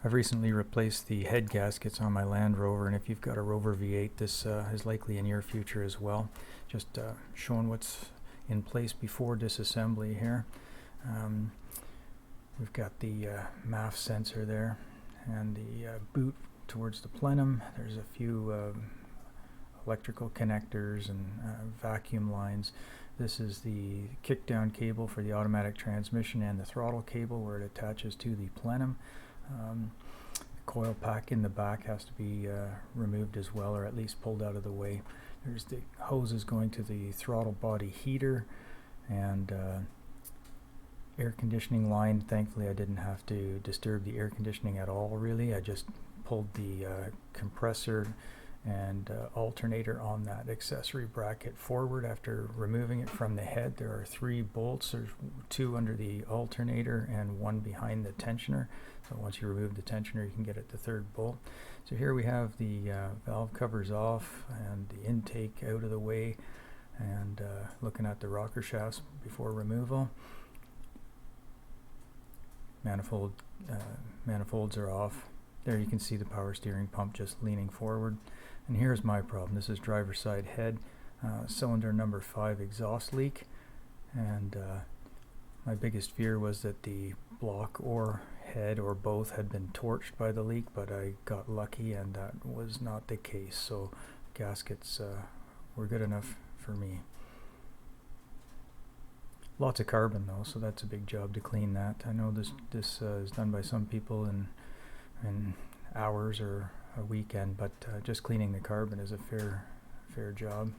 I've recently replaced the head gaskets on my Land Rover, and if you've got a Rover V8, this is likely in your future as well. Just showing what's in place before disassembly here. We've got the MAF sensor there and the boot towards the plenum. There's a few electrical connectors and vacuum lines. This is the kickdown cable for the automatic transmission and the throttle cable where it attaches to the plenum. The coil pack in the back has to be removed as well, or at least pulled out of the way. There's the hoses going to the throttle body heater and air conditioning line. Thankfully I didn't have to disturb the air conditioning at all really. I just pulled the compressor and alternator on that accessory bracket forward after removing it from the head. There are 3 bolts. There's 2 under the alternator and 1 behind the tensioner. So once you remove the tensioner, you can get at the 3rd bolt. So here we have the valve covers off and the intake out of the way, and looking at the rocker shafts before removal. Manifolds are off. There you can see the power steering pump just leaning forward. And here's my problem. This is driver's side head, cylinder number 5 exhaust leak, and my biggest fear was that the block or head or both had been torched by the leak, but I got lucky and that was not the case. So gaskets were good enough for me. Lots of carbon though, so that's a big job to clean that. I know this is done by some people in hours or a weekend, but just cleaning the carbon is a fair job.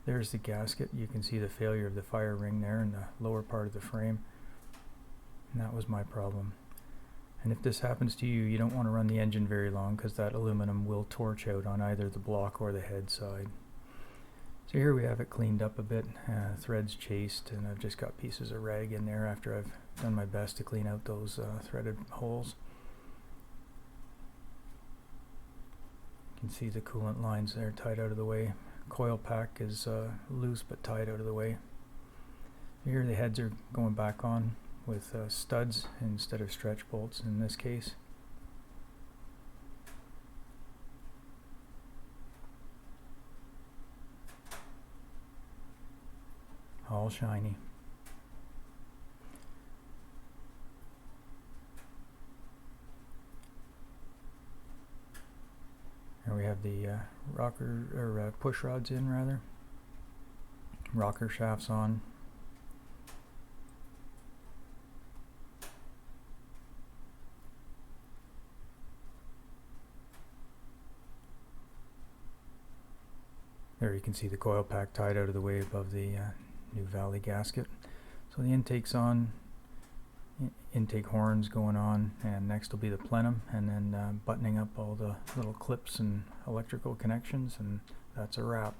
There's the gasket. You can see the failure of the fire ring there in the lower part of the frame, and that was my problem. And if this happens to you, you don't want to run the engine very long because that aluminum will torch out on either the block or the head side. So here we have it cleaned up a bit, threads chased, and I've just got pieces of rag in there after I've done my best to clean out those threaded holes. You can see the coolant lines there tied out of the way. Coil pack is loose but tied out of the way. Here the heads are going back on with studs instead of stretch bolts in this case. All shiny. Here we have the rocker or push rods in rather. Rocker shafts on. There you can see the coil pack tied out of the way above the new Valley gasket. So the intake's on, intake horns going on, and next will be the plenum, and then buttoning up all the little clips and electrical connections, and that's a wrap.